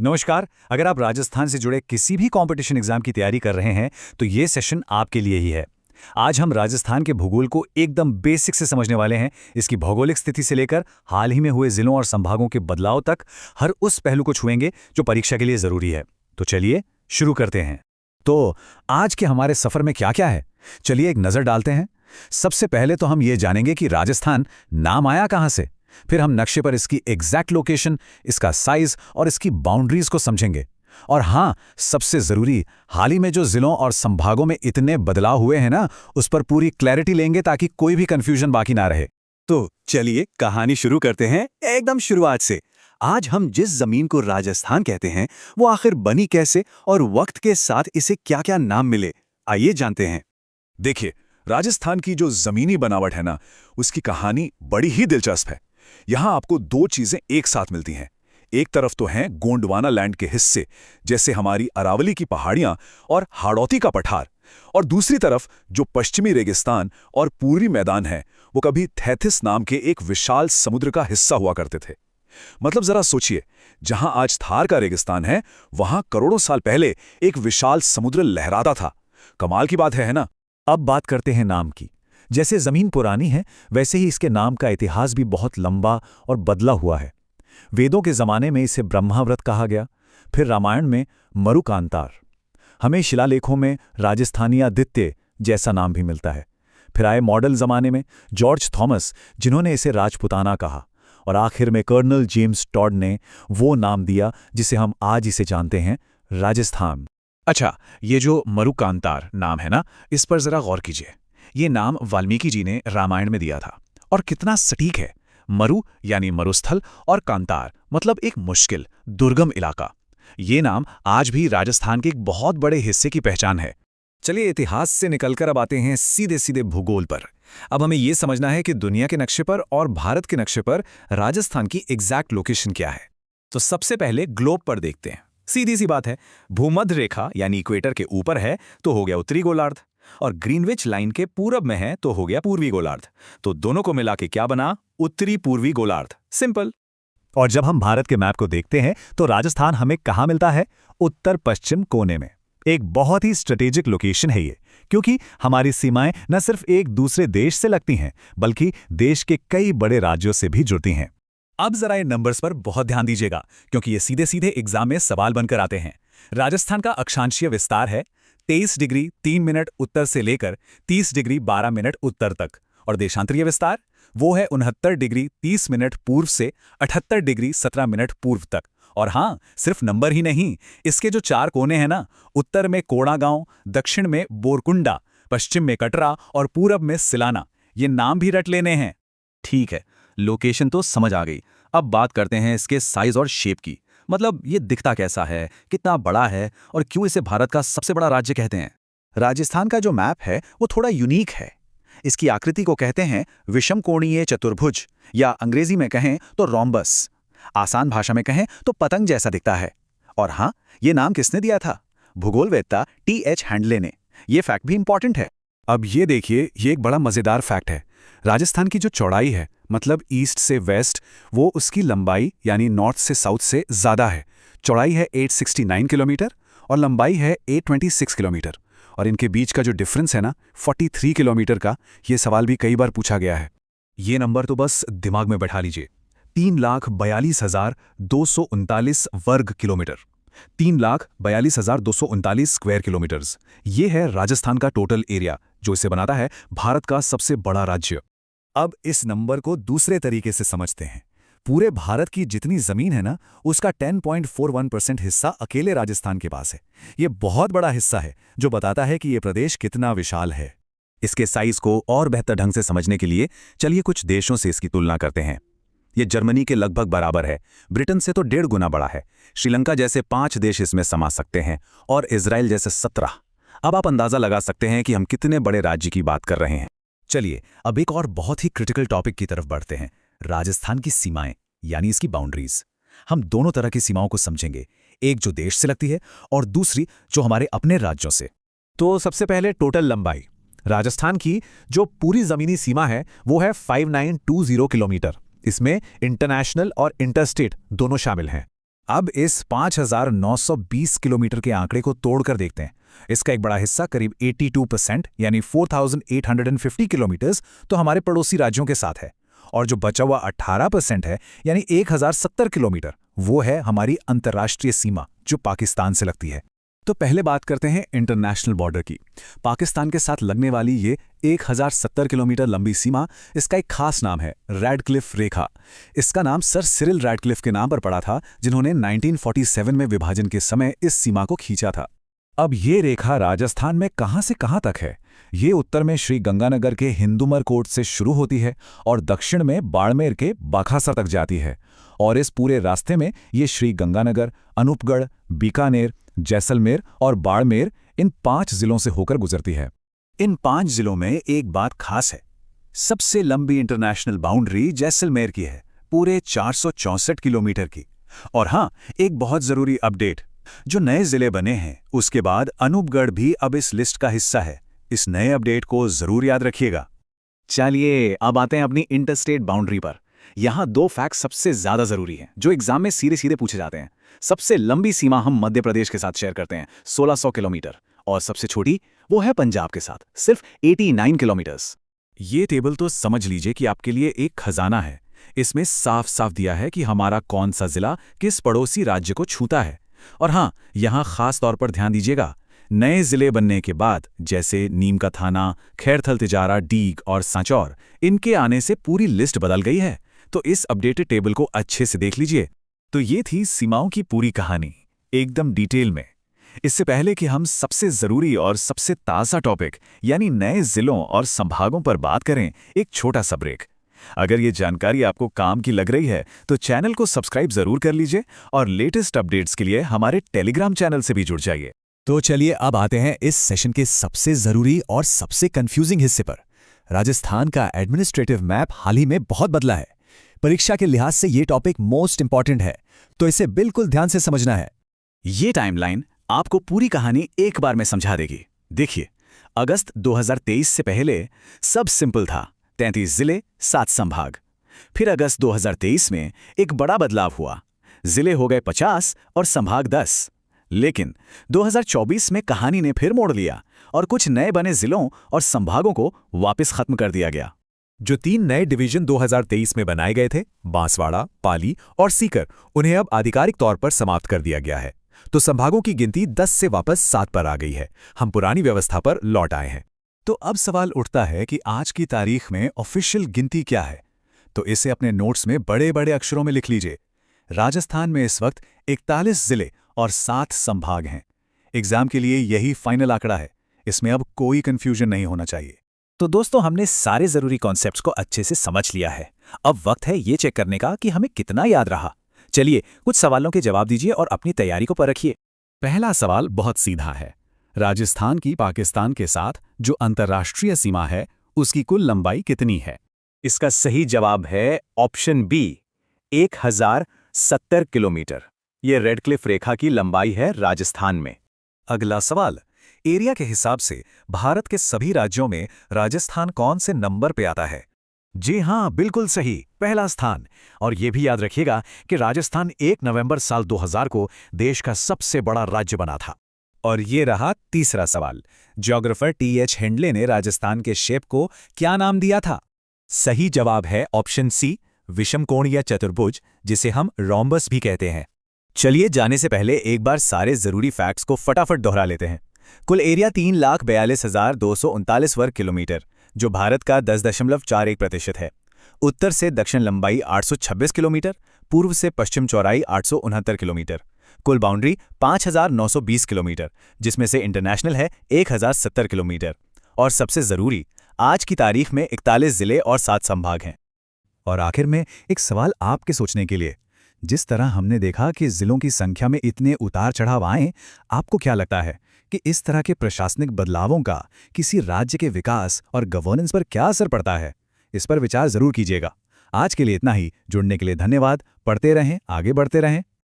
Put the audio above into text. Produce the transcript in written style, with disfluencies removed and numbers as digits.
नमस्कार। अगर आप राजस्थान से जुड़े किसी भी कंपटीशन एग्जाम की तैयारी कर रहे हैं तो ये सेशन आपके लिए ही है। आज हम राजस्थान के भूगोल को एकदम बेसिक से समझने वाले हैं, इसकी भौगोलिक स्थिति से लेकर हाल ही में हुए जिलों और संभागों के बदलाव तक हर उस पहलू को छुएंगे जो परीक्षा के लिए जरूरी है। तो चलिए शुरू करते हैं। तो आज के हमारे सफर में क्या क्या है, चलिए एक नजर डालते हैं। सबसे पहले तो हम ये जानेंगे कि राजस्थान नाम आया कहां से। फिर हम नक्शे पर इसकी एग्जैक्ट लोकेशन, इसका साइज और इसकी बाउंड्रीज को समझेंगे। और हाँ, सबसे जरूरी, हाल ही में जो जिलों और संभागों में इतने बदलाव हुए हैं ना, उस पर पूरी क्लैरिटी लेंगे ताकि कोई भी कंफ्यूजन बाकी ना रहे। तो चलिए कहानी शुरू करते हैं एकदम शुरुआत से। आज हम जिस जमीन को राजस्थान कहते हैं वो आखिर बनी कैसे और वक्त के साथ इसे क्या-क्या नाम मिले, आइए जानते हैं। देखिए, राजस्थान की जो जमीनी बनावट है ना, उसकी कहानी बड़ी ही दिलचस्प है। यहाँ आपको दो चीजें एक साथ मिलती हैं। एक तरफ तो हैं गोंडवाना लैंड के हिस्से, जैसे हमारी अरावली की पहाड़ियां और हाड़ौती का पठार, और दूसरी तरफ जो पश्चिमी रेगिस्तान और पूर्वी मैदान है, वो कभी थैथिस नाम के एक विशाल समुद्र का हिस्सा हुआ करते थे। मतलब जरा सोचिए, जहां आज थार का रेगिस्तान है, वहां करोड़ों साल पहले एक विशाल समुद्र लहराता था। कमाल की बात है ना? अब बात करते हैं नाम की। जैसे जमीन पुरानी है, वैसे ही इसके नाम का इतिहास भी बहुत लंबा और बदला हुआ है। वेदों के जमाने में इसे ब्रह्माव्रत कहा गया, फिर रामायण में मरुकांतार। हमें शिलालेखों में राजस्थानी आदित्य जैसा नाम भी मिलता है। फिर आए मॉडल जमाने में जॉर्ज थॉमस, जिन्होंने इसे राजपुताना कहा, और आखिर में कर्नल जेम्स टॉड ने वो नाम दिया जिसे हम आज इसे जानते हैं, राजस्थान। अच्छा, ये जो मरुकांतार नाम है ना, इस पर जरा गौर कीजिए। ये नाम वाल्मीकि जी ने रामायण में दिया था, और कितना सटीक है। मरु यानी मरुस्थल और कांतार मतलब एक मुश्किल दुर्गम इलाका। ये नाम आज भी राजस्थान के एक बहुत बड़े हिस्से की पहचान है। चलिए इतिहास से निकलकर अब आते हैं सीधे सीधे भूगोल पर। अब हमें यह समझना है कि दुनिया के नक्शे पर और भारत के नक्शे पर राजस्थान की एग्जैक्ट लोकेशन क्या है। तो सबसे पहले ग्लोब पर देखते हैं। सीधी सी बात है, भूमध्य रेखा यानी इक्वेटर के ऊपर है तो हो गया उत्तरी गोलार्ध, और ग्रीनविच लाइन के पूरब में है तो हो गया पूर्वी गोलार्ध। तो दोनों को मिला के क्या बना? उत्तरी पूर्वी गोलार्ध। सिंपल। और जब हम भारत के मैप को देखते हैं तो राजस्थान हमें कहाँ मिलता है? उत्तर पश्चिम कोने में। एक बहुत ही स्ट्रेटेजिक लोकेशन है ये, क्योंकि हमारी सीमाएं न सिर्फ एक दूसरे देश से लगती हैं, बल्कि देश के कई बड़े राज्यों से भी जुड़ती हैं। अब जरा इन नंबर्स पर बहुत ध्यान दीजिएगा, क्योंकि ये सीधे सीधे एग्जाम में सवाल बनकर आते हैं। राजस्थान का अक्षांशीय विस्तार है 23 डिग्री 3 मिनट उत्तर से लेकर 30 डिग्री 12 मिनट उत्तर तक, और देशांतरीय विस्तार वो है 69 डिग्री 30 मिनट पूर्व से 78 डिग्री 17 मिनट पूर्व तक। और हाँ, सिर्फ नंबर ही नहीं, इसके जो 4 कोने हैं ना, उत्तर में कोड़ागांव, दक्षिण में बोरकुंडा, पश्चिम में कटरा और पूरब में सिलाना, ये नाम भी रट लेने हैं। ठीक है, लोकेशन तो समझ आ गई। अब बात करते हैं इसके साइज और शेप की। मतलब ये दिखता कैसा है, कितना बड़ा है, और क्यों इसे भारत का सबसे बड़ा राज्य कहते हैं। राजस्थान का जो मैप है वो थोड़ा यूनिक है। इसकी आकृति को कहते हैं विषमकोणीय चतुर्भुज, या अंग्रेजी में कहें तो रोम्बस। आसान भाषा में कहें तो पतंग जैसा दिखता है। और हाँ, ये नाम किसने दिया था? भूगोलवेत्ता टी.एच. हैंडले ने। ये फैक्ट भी इंपॉर्टेंट है। अब ये देखिए, ये एक बड़ा मजेदार फैक्ट है। राजस्थान की जो चौड़ाई है, मतलब ईस्ट से वेस्ट, वो उसकी लंबाई यानी नॉर्थ से साउथ से ज्यादा है। चौड़ाई है 869 किलोमीटर और लंबाई है 826 किलोमीटर। और इनके बीच का जो डिफरेंस है ना, 43 किलोमीटर का, ये सवाल भी कई बार पूछा गया है। ये नंबर तो बस दिमाग में बैठा लीजिए, 3,42,239 वर्ग किलोमीटर। 3,42,239 square kilometres. ये है राजस्थान का टोटल एरिया, जो इसे बनाता है भारत का सबसे बड़ा राज्य। अब इस नंबर को दूसरे तरीके से समझते हैं। पूरे भारत की जितनी जमीन है ना, उसका 10.41% हिस्सा अकेले राजस्थान के पास है। ये बहुत बड़ा हिस्सा है, जो बताता है कि ये प्रदेश कितना विशाल है। इसके साइज को और बेहतर ढंग से समझने के लिए चलिए कुछ देशों से इसकी तुलना करते हैं। ये जर्मनी के लगभग बराबर है, ब्रिटेन से तो 1.5 गुना बड़ा है, श्रीलंका जैसे 5 देश इसमें समा सकते हैं, और इजराइल जैसे 17। अब आप अंदाजा लगा सकते हैं कि हम कितने बड़े राज्य की बात कर रहे हैं। चलिए अब एक और बहुत ही क्रिटिकल टॉपिक की तरफ बढ़ते हैं, राजस्थान की सीमाएं यानी इसकी बाउंड्रीज। हम दोनों तरह की सीमाओं को समझेंगे, एक जो देश से लगती है और दूसरी जो हमारे अपने राज्यों से। तो सबसे पहले टोटल लंबाई। राजस्थान की जो पूरी जमीनी सीमा है वो है 5920 किलोमीटर। इसमें इंटरनेशनल और इंटरस्टेट दोनों शामिल हैं। अब इस 5,920 किलोमीटर के आंकड़े को तोड़कर देखते हैं। इसका एक बड़ा हिस्सा करीब 82% यानी 4,850 किलोमीटर्स तो हमारे पड़ोसी राज्यों के साथ है, और जो बचा हुआ 18% है यानी 1,070 किलोमीटर वो है हमारी अंतर्राष्ट्रीय सीमा जो पाकिस्तान से लगती है। तो पहले बात करते हैं इंटरनेशनल बॉर्डर की। पाकिस्तान के साथ लगने वाली ये 1,070 किलोमीटर लंबी सीमा, इसका एक खास नाम है रैडक्लिफ रेखा। इसका नाम सर सिरिल रैडक्लिफ के नाम पर पड़ा था, जिन्होंने 1947 में विभाजन के समय इस सीमा को खींचा था। अब ये रेखा राजस्थान में कहां से कहां तक है? ये उत्तर में श्री गंगानगर के हिंदुमरकोट से शुरू होती है और दक्षिण में बाड़मेर के बाखासर तक जाती है, और इस पूरे रास्ते में ये श्री गंगानगर, अनूपगढ़, बीकानेर, जैसलमेर और बाड़मेर इन 5 जिलों से होकर गुजरती है। इन 5 जिलों में एक बात खास है, सबसे लंबी इंटरनेशनल बाउंड्री जैसलमेर की है, पूरे 464 किलोमीटर की। और हाँ, एक बहुत जरूरी अपडेट, जो नए जिले बने हैं उसके बाद अनूपगढ़ भी अब इस लिस्ट का हिस्सा है। इस नए अपडेट को जरूर याद रखिएगा। चलिए अब आते हैं अपनी इंटरस्टेट बाउंड्री पर। यहाँ 2 फैक्ट सबसे ज्यादा जरूरी हैं जो एग्जाम में सीधे सीधे पूछे जाते हैं। सबसे लंबी सीमा हम मध्य प्रदेश के साथ शेयर करते हैं 1600 किलोमीटर, और सबसे छोटी वो है पंजाब के साथ, सिर्फ 89 किलोमीटर्स। ये टेबल तो समझ लीजिए कि आपके लिए एक खजाना है। इसमें साफ साफ दिया है कि हमारा कौन सा जिला किस पड़ोसी राज्य को छूता है। और हाँ, यहाँ खास तौर पर ध्यान दीजिएगा, नए जिले बनने के बाद जैसे नीम का थाना, खैरथल तिजारा, डीग और सांचौर, इनके आने से पूरी लिस्ट बदल गई है। तो इस अपडेटेड टेबल को अच्छे से देख लीजिए। तो ये थी सीमाओं की पूरी कहानी, एकदम डिटेल में। इससे पहले कि हम सबसे जरूरी और सबसे ताज़ा टॉपिक यानी नए जिलों और संभागों पर बात करें, एक छोटा सा ब्रेक। अगर ये जानकारी आपको काम की लग रही है तो चैनल को सब्सक्राइब जरूर कर लीजिए और लेटेस्ट अपडेट्स के लिए हमारे टेलीग्राम चैनल से भी जुड़ जाइए। तो चलिए अब आते हैं इस सेशन के सबसे जरूरी और सबसे कंफ्यूजिंग हिस्से पर। राजस्थान का एडमिनिस्ट्रेटिव मैप हाल ही में बहुत बदला है। परीक्षा के लिहाज से ये टॉपिक मोस्ट इंपॉर्टेंट है, तो इसे बिल्कुल ध्यान से समझना है। ये टाइमलाइन आपको पूरी कहानी एक बार में समझा देगी। देखिए, अगस्त 2023 से पहले सब सिंपल था, 33 जिले, 7 संभाग। फिर अगस्त 2023 में एक बड़ा बदलाव हुआ, जिले हो गए 50 और संभाग 10। लेकिन 2024 में कहानी ने फिर मोड़ लिया और कुछ नए बने जिलों और संभागों को वापस खत्म कर दिया गया। जो 3 नए डिवीजन 2023 में बनाए गए थे, बांसवाड़ा, पाली और सीकर, उन्हें अब आधिकारिक तौर पर समाप्त कर दिया गया है। तो संभागों की गिनती 10 से वापस 7 पर आ गई है। हम पुरानी व्यवस्था पर लौट आए हैं। तो अब सवाल उठता है कि आज की तारीख में ऑफिशियल गिनती क्या है? तो इसे अपने नोट्स में बड़े बड़े अक्षरों में लिख लीजिए। राजस्थान में इस वक्त 41 जिले और 7 संभाग हैं। एग्जाम के लिए यही फाइनल आंकड़ा है, इसमें अब कोई कंफ्यूजन नहीं होना चाहिए। तो दोस्तों, हमने सारे जरूरी कॉन्सेप्ट्स को अच्छे से समझ लिया है। अब वक्त है ये चेक करने का कि हमें कितना याद रहा। चलिए कुछ सवालों के जवाब दीजिए और अपनी तैयारी को परखिए। पहला सवाल बहुत सीधा है। राजस्थान की पाकिस्तान के साथ जो अंतर्राष्ट्रीय सीमा है उसकी कुल लंबाई कितनी है? इसका सही जवाब है ऑप्शन बी, 1070 किलोमीटर। ये रेडक्लिफ रेखा की लंबाई है राजस्थान में। अगला सवाल, एरिया के हिसाब से भारत के सभी राज्यों में राजस्थान कौन से नंबर पे आता है? जी हाँ, बिल्कुल सही, पहला स्थान। और ये भी याद रखिएगा कि राजस्थान 1 नवंबर साल 2000 को देश का सबसे बड़ा राज्य बना था। और ये रहा तीसरा सवाल। Geographer TH. हेंडले ने राजस्थान के शेप को क्या नाम दिया था? सही जवाब है ऑप्शन सी, विषमकोण या चतुर्भुज, जिसे हम रोम्बस भी कहते हैं। चलिए जाने से पहले एक बार सारे जरूरी फैक्ट्स को फटाफट दोहरा लेते हैं। कुल एरिया 3,42,239 वर्ग किलोमीटर, जो भारत का 10.41% है। उत्तर से दक्षिण लंबाई 826 किलोमीटर, पूर्व से पश्चिम चौड़ाई 869 किलोमीटर। कुल बाउंड्री 5,920 किलोमीटर, जिसमें से इंटरनेशनल है 1,070 किलोमीटर। और सबसे जरूरी, आज की तारीख में 41 जिले और 7 संभाग हैं। और आखिर में एक सवाल आपके सोचने के लिए। जिस तरह हमने देखा कि जिलों की संख्या में इतने उतार चढ़ाव आए, आपको क्या लगता है कि इस तरह के प्रशासनिक बदलावों का किसी राज्य के विकास और गवर्नेंस पर क्या असर पड़ता है? इस पर विचार जरूर कीजिएगा। आज के लिए इतना ही। जुड़ने के लिए धन्यवाद। पढ़ते रहें, आगे बढ़ते रहें।